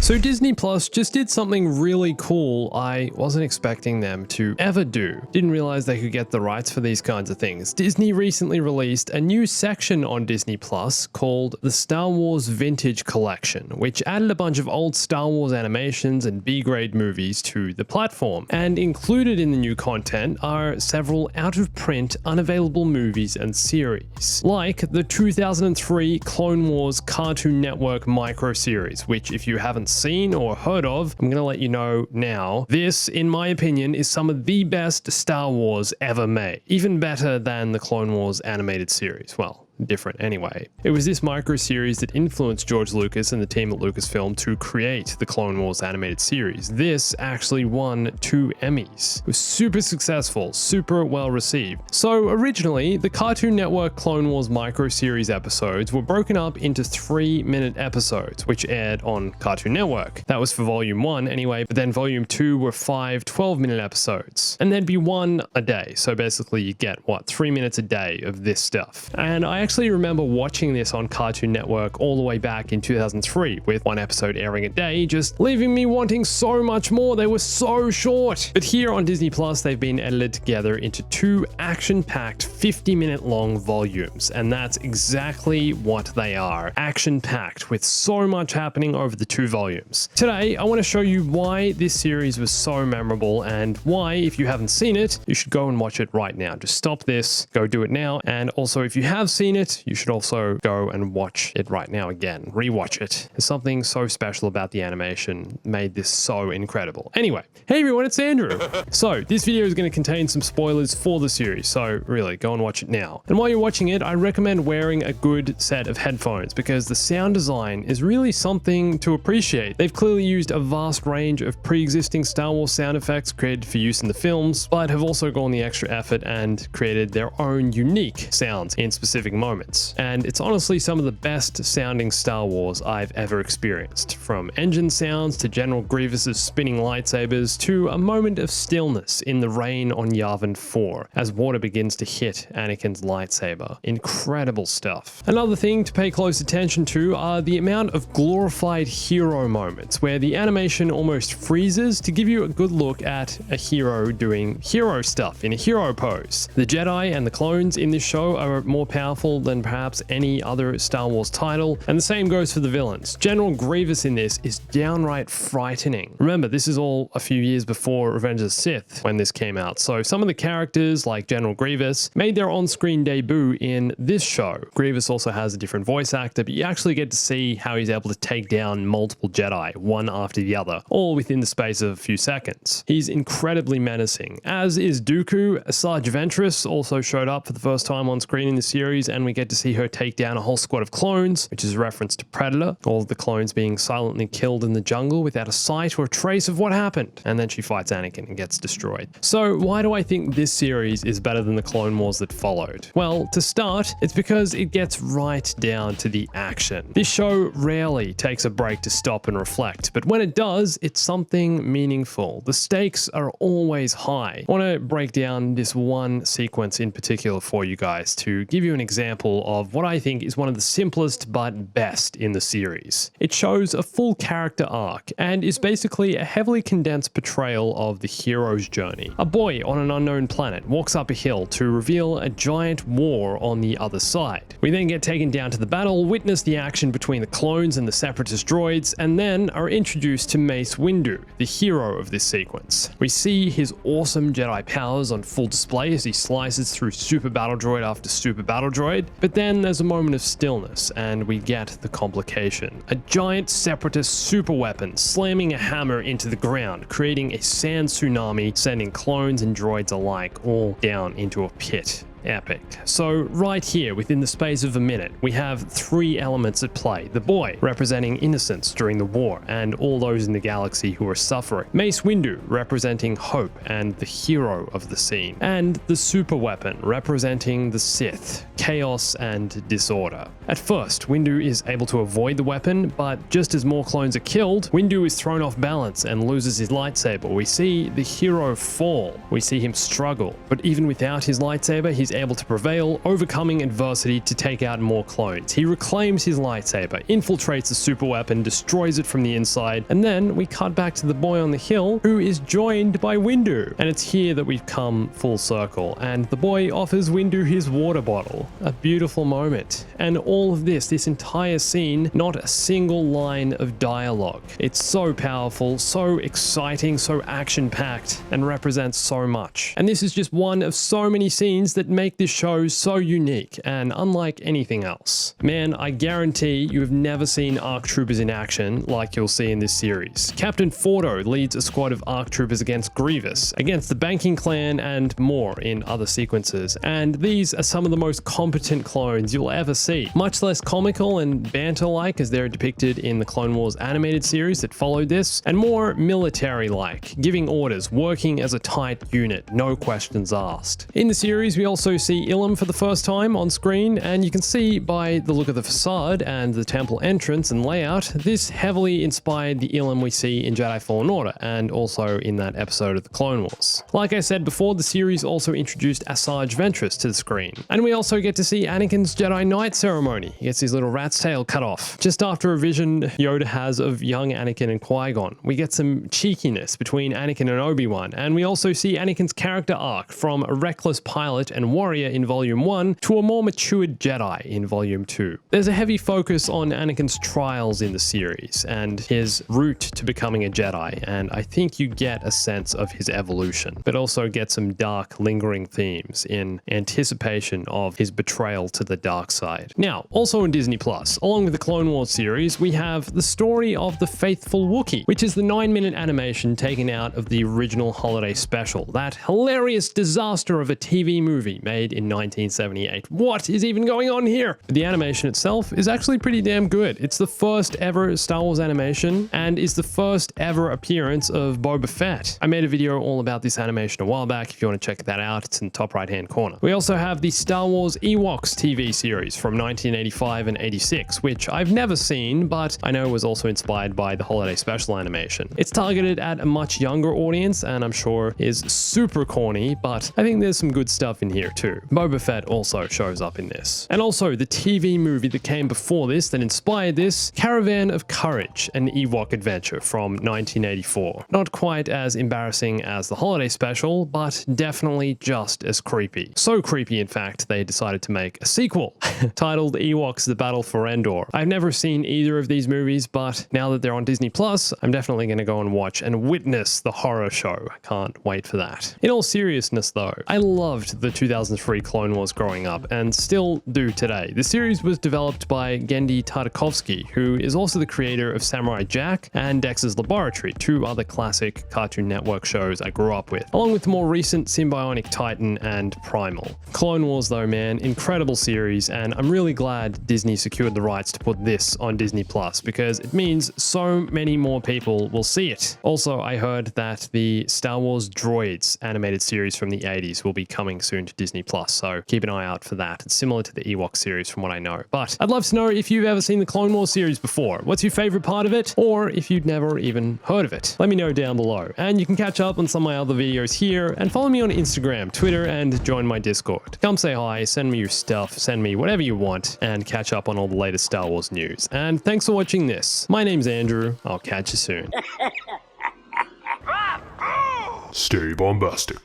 So Disney Plus just did something really cool I wasn't expecting them to ever do. Didn't realize they could get the rights for these kinds of things. Disney recently released a new section on Disney Plus called the Star Wars Vintage Collection, which added a bunch of old Star Wars animations and B-grade movies to the platform. And included in the new content are several out-of-print, unavailable movies and series, like the 2003 Clone Wars Cartoon Network micro-series, which if you haven't seen or heard of, I'm gonna let you know now. This, in my opinion, is some of the best Star Wars ever made. Even better than the Clone Wars animated series. Well, different anyway. It was this micro-series that influenced George Lucas and the team at Lucasfilm to create the Clone Wars animated series. This actually won 2 Emmys. It was super successful, super well received. So originally, the Cartoon Network Clone Wars micro-series episodes were broken up into 3-minute episodes, which aired on Cartoon Network. That was for Volume 1 anyway, but then Volume 2 were 5 12-minute episodes. And there'd be one a day, so basically you get, 3 minutes a day of this stuff. And I actually remember watching this on Cartoon Network all the way back in 2003, with 1 episode airing a day, just leaving me wanting so much more. They were so short. But here on Disney Plus, they've been edited together into 2 action-packed 50-minute long volumes, and that's exactly what they are. Action-packed, with so much happening over the 2 volumes. Today, I want to show you why this series was so memorable, and why, if you haven't seen it, you should go and watch it right now. Just stop this, go do it now, and also if you have seen it, you should also go and watch it right now again. Rewatch it. There's something so special about the animation, made this so incredible. Anyway, hey everyone, it's Andrew. So this video is going to contain some spoilers for the series, so really go and watch it now. And while you're watching it, I recommend wearing a good set of headphones because the sound design is really something to appreciate. They've clearly used a vast range of pre-existing Star Wars sound effects created for use in the films, but have also gone the extra effort and created their own unique sounds in specific moments. And it's honestly some of the best sounding Star Wars I've ever experienced, from engine sounds to General Grievous's spinning lightsabers to a moment of stillness in the rain on Yavin 4 as water begins to hit Anakin's lightsaber. Incredible stuff. Another thing to pay close attention to are the amount of glorified hero moments where the animation almost freezes to give you a good look at a hero doing hero stuff in a hero pose. The Jedi and the clones in this show are more powerful than perhaps any other Star Wars title, and the same goes for the villains. General Grievous in this is downright frightening. Remember, this is all a few years before Revenge of the Sith when this came out, so some of the characters, like General Grievous, made their on-screen debut in this show. Grievous also has a different voice actor, but you actually get to see how he's able to take down multiple Jedi, one after the other, all within the space of a few seconds. He's incredibly menacing, as is Dooku. Asajj Ventress also showed up for the first time on screen in the series, and we get to see her take down a whole squad of clones, which is a reference to Predator, all of the clones being silently killed in the jungle without a sight or a trace of what happened. And then she fights Anakin and gets destroyed. So why do I think this series is better than the Clone Wars that followed? Well, to start, it's because it gets right down to the action. This show rarely takes a break to stop and reflect, but when it does, it's something meaningful. The stakes are always high. I want to break down this one sequence in particular for you guys to give you an example of what I think is one of the simplest but best in the series. It shows a full character arc and is basically a heavily condensed portrayal of the hero's journey. A boy on an unknown planet walks up a hill to reveal a giant war on the other side. We then get taken down to the battle, witness the action between the clones and the separatist droids, and then are introduced to Mace Windu, the hero of this sequence. We see his awesome Jedi powers on full display as he slices through super battle droid after super battle droid, but then there's a moment of stillness and we get the complication. A giant separatist super weapon slamming a hammer into the ground, creating a sand tsunami, sending clones and droids alike all down into a pit. Epic. So right here, within the space of a minute, we have 3 elements at play. The boy, representing innocence during the war and all those in the galaxy who are suffering. Mace Windu, representing hope and the hero of the scene. And the super weapon, representing the Sith, chaos and disorder. At first, Windu is able to avoid the weapon, but just as more clones are killed, Windu is thrown off balance and loses his lightsaber. We see the hero fall. We see him struggle. But even without his lightsaber, he's he's able to prevail, overcoming adversity to take out more clones. He reclaims his lightsaber, infiltrates the super weapon, destroys it from the inside, and then we cut back to the boy on the hill, who is joined by Windu. And it's here that we've come full circle, and the boy offers Windu his water bottle. A beautiful moment. And all of this entire scene, not a single line of dialogue. It's so powerful, so exciting, so action-packed, and represents so much. And this is just one of so many scenes that make this show so unique and unlike anything else. Man, I guarantee you have never seen ARC troopers in action like you'll see in this series. Captain Fordo leads a squad of ARC troopers against Grievous, against the Banking Clan, and more in other sequences. And these are some of the most competent clones you'll ever see. Much less comical and banter-like as they're depicted in the Clone Wars animated series that followed this, and more military-like, giving orders, working as a tight unit, no questions asked. In the series, we also see Ilum for the first time on screen, and you can see by the look of the facade and the temple entrance and layout, this heavily inspired the Ilum we see in Jedi Fallen Order, and also in that episode of the Clone Wars. Like I said before, the series also introduced Asajj Ventress to the screen, and we also get to see Anakin's Jedi Knight ceremony. He gets his little rat's tail cut off. Just after a vision Yoda has of young Anakin and Qui-Gon, we get some cheekiness between Anakin and Obi-Wan, and we also see Anakin's character arc from a reckless pilot and warrior in Volume 1 to a more matured Jedi in Volume 2. There's a heavy focus on Anakin's trials in the series and his route to becoming a Jedi, and I think you get a sense of his evolution, but also get some dark, lingering themes in anticipation of his betrayal to the dark side. Now, also on Disney Plus, along with the Clone Wars series, we have the story of the Faithful Wookie, which is the 9-minute animation taken out of the original holiday special, that hilarious disaster of a TV movie made in 1978. What is even going on here? But the animation itself is actually pretty damn good. It's the first ever Star Wars animation and is the first ever appearance of Boba Fett. I made a video all about this animation a while back. If you want to check that out, it's in the top right hand corner. We also have the Star Wars Ewoks TV series from 1985 and 86, which I've never seen, but I know was also inspired by the holiday special animation. It's targeted at a much younger audience, and I'm sure is super corny, but I think there's some good stuff in here too. Boba Fett also shows up in this. And also the TV movie that came before this that inspired this, Caravan of Courage, an Ewok adventure from 1984. Not quite as embarrassing as the holiday special, but definitely just as creepy. So creepy, in fact, they decided to make a sequel titled Ewoks: The Battle for Endor. I've never seen either of these movies, but now that they're on Disney Plus, I'm definitely going to go and watch and witness the horror show. I can't wait for that. In all seriousness though, I loved the 2003 Clone Wars growing up, and still do today. The series was developed by Genndy Tartakovsky, who is also the creator of Samurai Jack and Dexter's Laboratory, two other classic Cartoon Network shows I grew up with, along with the more recent Symbionic Titan and Primal. Clone Wars though, man, incredible series, and I'm really glad Disney secured the rights to put this on Disney Plus, because it means so many more people will see it. Also, I heard that the Star Wars Droids animated series from the 80s will be coming soon to Disney Plus, so keep an eye out for that. It's similar to the Ewok series from what I know. But I'd love to know if you've ever seen the Clone Wars series before. What's your favorite part of it? Or if you'd never even heard of it? Let me know down below. And you can catch up on some of my other videos here, and follow me on Instagram, Twitter, and join my Discord. Come say hi, send me your stuff, send me whatever you want, and catch up on all the latest Star Wars news. And thanks for watching this. My name's Andrew. I'll catch you soon. Stay bombastic.